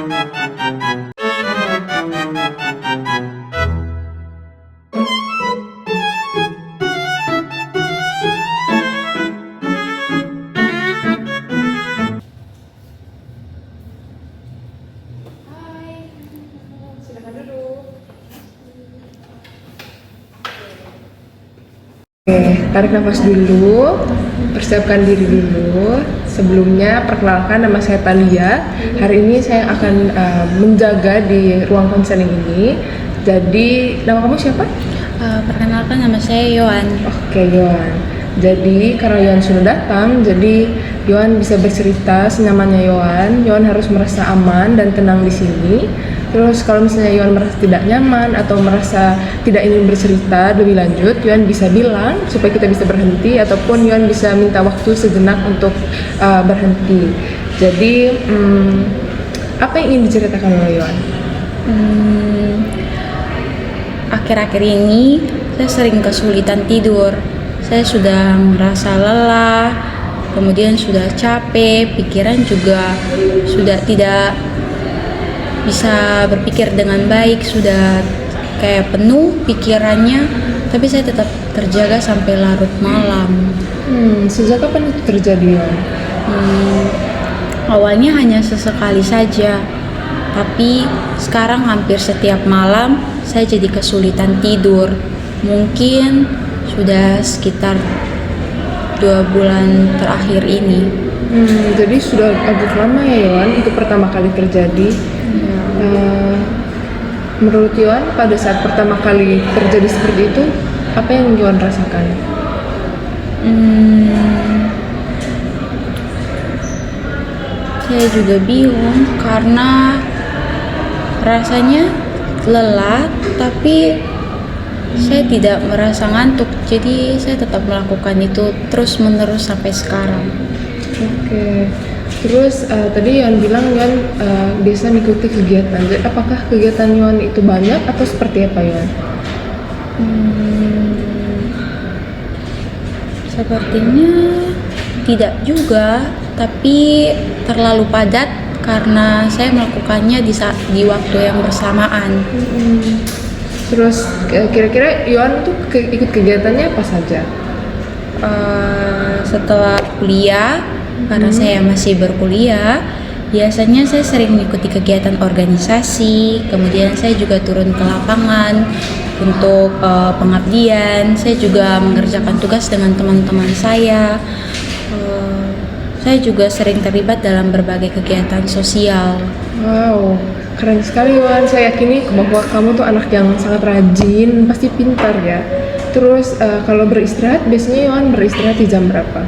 Hai, silakan duduk. Oke, tarik nafas dulu, persiapkan diri dulu. Sebelumnya, perkenalkan nama saya Thalia. Hari ini saya akan menjaga di ruang konseling ini. Jadi, nama kamu siapa? Perkenalkan, nama saya Yohan. Oke, Yohan. Jadi, karena Yohan sudah datang, jadi Yohan bisa bercerita senyamannya Yohan. Yohan harus merasa aman dan tenang di sini. Terus kalau misalnya Yohan merasa tidak nyaman atau merasa tidak ingin bercerita lebih lanjut, Yohan bisa bilang supaya kita bisa berhenti, ataupun Yohan bisa minta waktu sejenak untuk berhenti. Jadi, apa yang ingin diceritakan oleh Yohan? Akhir-akhir ini saya sering kesulitan tidur. Saya sudah merasa lelah, kemudian sudah capek, pikiran juga sudah tidak bisa berpikir dengan baik, sudah kayak penuh pikirannya, tapi saya tetap terjaga sampai larut malam. Sejak kapan itu terjadi, Yohan? Awalnya hanya sesekali saja, tapi sekarang hampir setiap malam saya jadi kesulitan tidur. Mungkin sudah sekitar 2 bulan terakhir ini. Jadi sudah agak lama ya, Yohan, itu pertama kali terjadi. Menurut Yohan, pada saat pertama kali terjadi seperti itu, apa yang Yohan rasakan? Saya juga bingung karena rasanya lelah, tapi saya tidak merasa ngantuk. Jadi saya tetap melakukan itu terus menerus sampai sekarang. Oke. Terus tadi Yohan bilang Yohan biasa mengikuti kegiatan. Jadi apakah kegiatan Yohan itu banyak atau seperti apa, Yohan? Sepertinya tidak juga, tapi terlalu padat karena saya melakukannya di waktu yang bersamaan. Terus kira-kira Yohan tuh ikut kegiatannya apa saja? Setelah kuliah, karena saya masih berkuliah, biasanya saya sering mengikuti kegiatan organisasi. Kemudian saya juga turun ke lapangan untuk pengabdian. Saya juga mengerjakan tugas dengan teman-teman saya. Saya juga sering terlibat dalam berbagai kegiatan sosial. Wow, keren sekali, Yohan. Saya yakini bahwa kamu tuh anak yang sangat rajin, pasti pintar ya. Terus kalau beristirahat, biasanya Yohan beristirahat di jam berapa?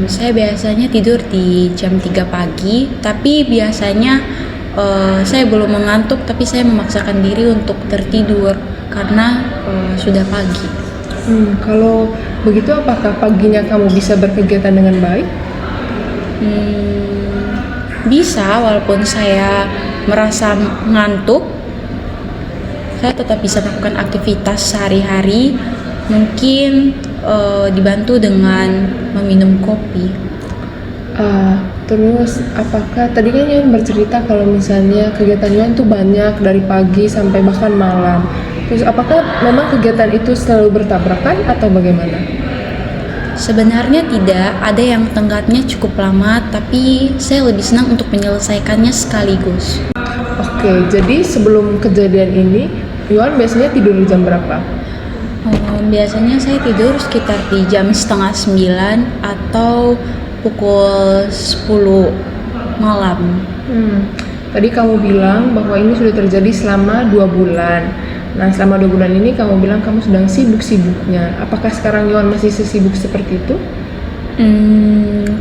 Saya biasanya tidur di jam 3 pagi, tapi biasanya saya belum mengantuk, tapi saya memaksakan diri untuk tertidur karena sudah pagi. Kalau begitu, apakah paginya kamu bisa berkegiatan dengan baik? Bisa, walaupun saya merasa ngantuk, saya tetap bisa melakukan aktivitas sehari-hari. Mungkin dibantu dengan meminum kopi. Terus apakah tadi kan Yohan bercerita kalau misalnya kegiatan Yohan tuh banyak dari pagi sampai bahkan malam. Terus apakah memang kegiatan itu selalu bertabrakan atau bagaimana? Sebenarnya tidak, ada yang tenggatnya cukup lama, tapi saya lebih senang untuk menyelesaikannya sekaligus. Oke, jadi sebelum kejadian ini, Yohan biasanya tidur di jam berapa? Biasanya saya tidur sekitar di jam 8:30 atau pukul 10 malam. Tadi kamu bilang bahwa ini sudah terjadi selama 2 bulan. Nah, selama 2 bulan ini kamu bilang kamu sedang sibuk-sibuknya. Apakah sekarang Yohan masih sesibuk seperti itu?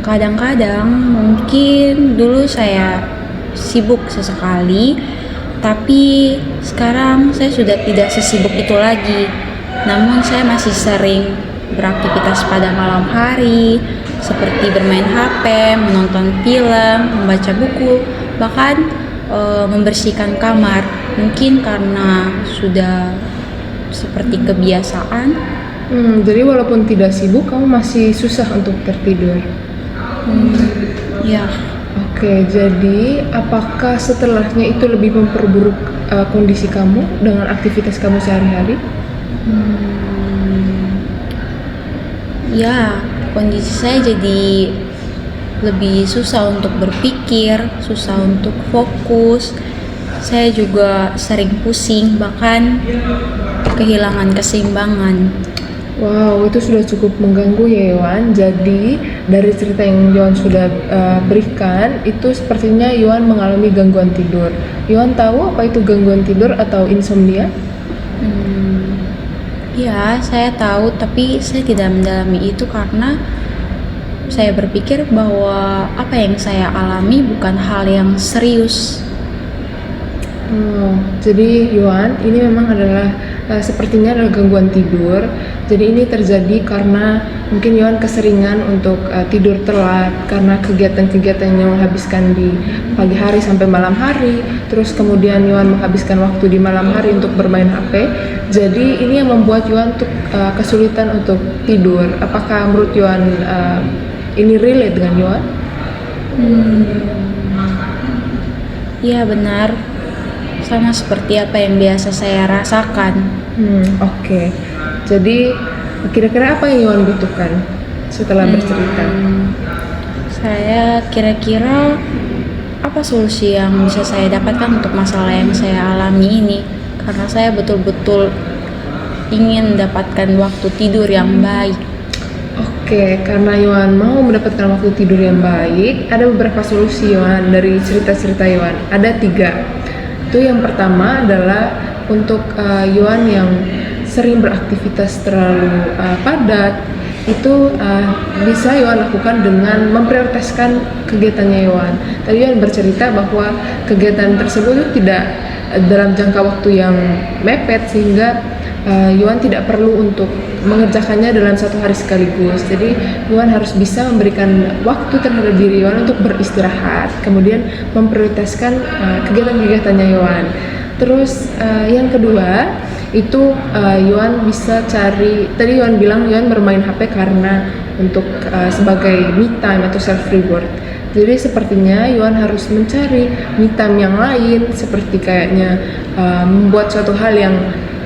Kadang-kadang mungkin dulu saya sibuk sesekali, tapi sekarang saya sudah tidak sesibuk itu lagi. Namun saya masih sering beraktivitas pada malam hari, seperti bermain HP, menonton film, membaca buku, bahkan membersihkan kamar. Mungkin karena sudah seperti kebiasaan. Jadi walaupun tidak sibuk, kamu masih susah untuk tertidur. Ya. Oke, jadi apakah setelahnya itu lebih memperburuk kondisi kamu dengan aktivitas kamu sehari-hari? Ya, kondisi saya jadi lebih susah untuk berpikir, susah untuk fokus. Saya juga sering pusing, bahkan kehilangan keseimbangan. Wow, itu sudah cukup mengganggu ya Yohan. Jadi dari cerita yang Yohan sudah berikan, itu sepertinya Yohan mengalami gangguan tidur. Yohan tahu apa itu gangguan tidur atau insomnia? Ya, saya tahu, tapi saya tidak mendalami itu karena saya berpikir bahwa apa yang saya alami bukan hal yang serius. Oh, jadi Yohan, ini memang adalah sepertinya adalah gangguan tidur. Jadi ini terjadi karena mungkin Yohan keseringan untuk tidur telat karena kegiatan-kegiatan yang habiskan di pagi hari sampai malam hari. Terus kemudian Yohan menghabiskan waktu di malam hari untuk bermain HP. Jadi ini yang membuat Yohan untuk kesulitan untuk tidur. Apakah menurut Yohan ini relate dengan Yohan? Ya, benar. Sama seperti apa yang biasa saya rasakan. Oke. Jadi kira-kira apa yang Yohan butuhkan setelah bercerita? Saya kira-kira apa solusi yang bisa saya dapatkan untuk masalah yang saya alami ini? Karena saya betul-betul ingin mendapatkan waktu tidur yang baik. Oke, karena Yohan mau mendapatkan waktu tidur yang baik, ada beberapa solusi Yohan dari cerita-cerita Yohan. Ada 3. Itu yang pertama adalah untuk Yohan yang sering beraktivitas terlalu padat, itu bisa Yohan lakukan dengan memprioritaskan kegiatannya Yohan. Tadi Yohan bercerita bahwa kegiatan tersebut itu tidak dalam jangka waktu yang mepet sehingga Yohan tidak perlu untuk mengerjakannya dalam satu hari sekaligus. Jadi Yohan harus bisa memberikan waktu terhadap diri Yohan untuk beristirahat, kemudian memprioritaskan kegiatan-kegiatannya Yohan. Terus yang kedua itu Yohan bisa cari, tadi Yohan bilang Yohan bermain HP karena untuk sebagai me time atau self reward. Jadi sepertinya Yohan harus mencari me time yang lain, seperti kayaknya membuat suatu hal yang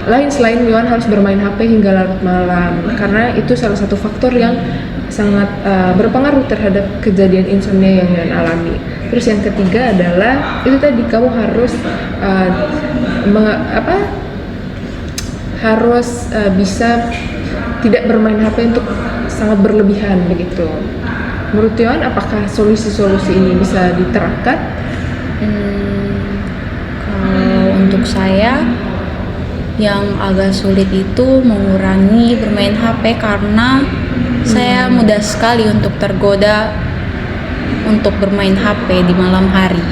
lain selain Yohan harus bermain HP hingga larut malam, karena itu salah satu faktor yang sangat berpengaruh terhadap kejadian insomnia yang Yohan alami. Terus yang ketiga adalah itu tadi, kamu harus bisa tidak bermain HP untuk sangat berlebihan begitu. Menurut Yohan, apakah solusi-solusi ini bisa diterapkan? Kalau untuk saya, yang agak sulit itu mengurangi bermain HP karena saya mudah sekali untuk tergoda untuk bermain HP di malam hari.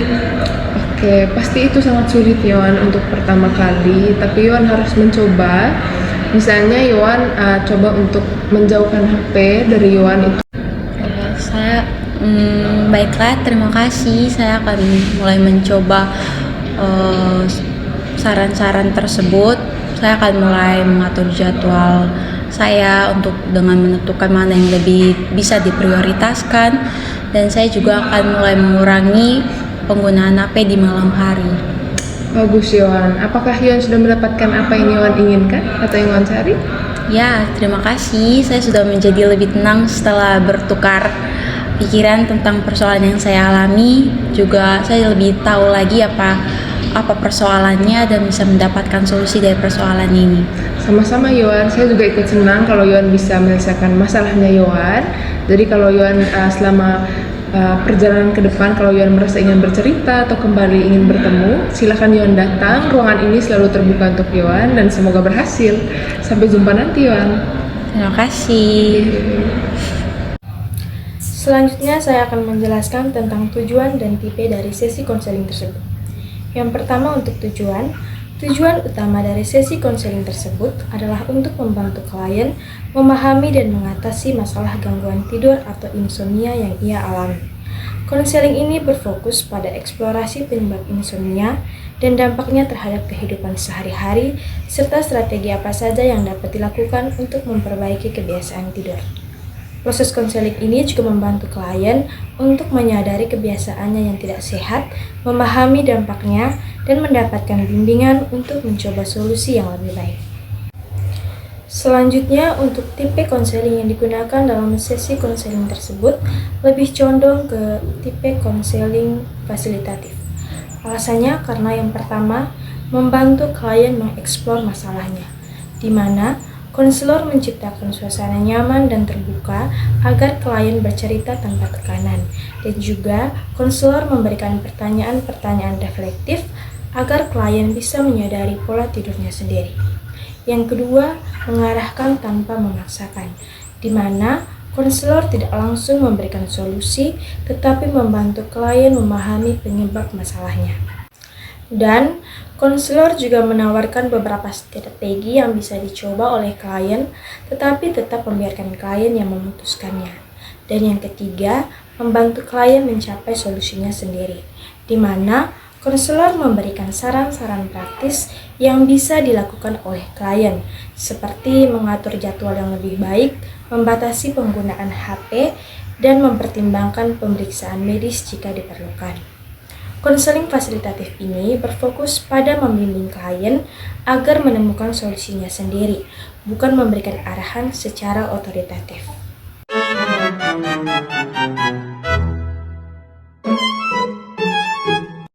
Oke, pasti itu sangat sulit Yohan untuk pertama kali, tapi Yohan harus mencoba. Misalnya Yohan coba untuk menjauhkan HP dari Yohan itu. Baiklah, terima kasih. Saya akan mulai mencoba saran-saran tersebut. Saya akan mulai mengatur jadwal saya untuk dengan menentukan mana yang lebih bisa diprioritaskan, dan saya juga akan mulai mengurangi penggunaan HP di malam hari. Bagus Yohan. Apakah Yohan sudah mendapatkan apa yang Yohan inginkan atau yang Yohan cari? Ya, terima kasih. Saya sudah menjadi lebih tenang setelah bertukar pikiran tentang persoalan yang saya alami. Juga saya lebih tahu lagi apa persoalannya dan bisa mendapatkan solusi dari persoalan ini. Sama-sama Yohan, saya juga ikut senang kalau Yohan bisa menyelesaikan masalahnya Yohan. Jadi kalau Yohan selama perjalanan ke depan, kalau Yohan merasa ingin bercerita atau kembali ingin bertemu, silakan Yohan datang. Ruangan ini selalu terbuka untuk Yohan dan semoga berhasil. Sampai jumpa nanti Yohan. Terima kasih. Selanjutnya saya akan menjelaskan tentang tujuan dan tipe dari sesi konseling tersebut. Yang pertama, untuk tujuan utama dari sesi konseling tersebut adalah untuk membantu klien memahami dan mengatasi masalah gangguan tidur atau insomnia yang ia alami. Konseling ini berfokus pada eksplorasi penyebab insomnia dan dampaknya terhadap kehidupan sehari-hari, serta strategi apa saja yang dapat dilakukan untuk memperbaiki kebiasaan tidur. Proses konseling ini juga membantu klien untuk menyadari kebiasaannya yang tidak sehat, memahami dampaknya, dan mendapatkan bimbingan untuk mencoba solusi yang lebih baik. Selanjutnya, untuk tipe konseling yang digunakan dalam sesi konseling tersebut lebih condong ke tipe konseling fasilitatif. Alasannya karena yang pertama, membantu klien mengeksplor masalahnya, di mana konselor menciptakan suasana nyaman dan terbuka agar klien bercerita tanpa tekanan, dan juga konselor memberikan pertanyaan-pertanyaan reflektif agar klien bisa menyadari pola tidurnya sendiri. Yang kedua, mengarahkan tanpa memaksakan, di mana konselor tidak langsung memberikan solusi, tetapi membantu klien memahami penyebab masalahnya. Dan konselor juga menawarkan beberapa strategi yang bisa dicoba oleh klien, tetapi tetap membiarkan klien yang memutuskannya. Dan yang ketiga, membantu klien mencapai solusinya sendiri, di mana konselor memberikan saran-saran praktis yang bisa dilakukan oleh klien, seperti mengatur jadwal yang lebih baik, membatasi penggunaan HP, dan mempertimbangkan pemeriksaan medis jika diperlukan. Konseling fasilitatif ini berfokus pada membimbing klien agar menemukan solusinya sendiri, bukan memberikan arahan secara otoritatif.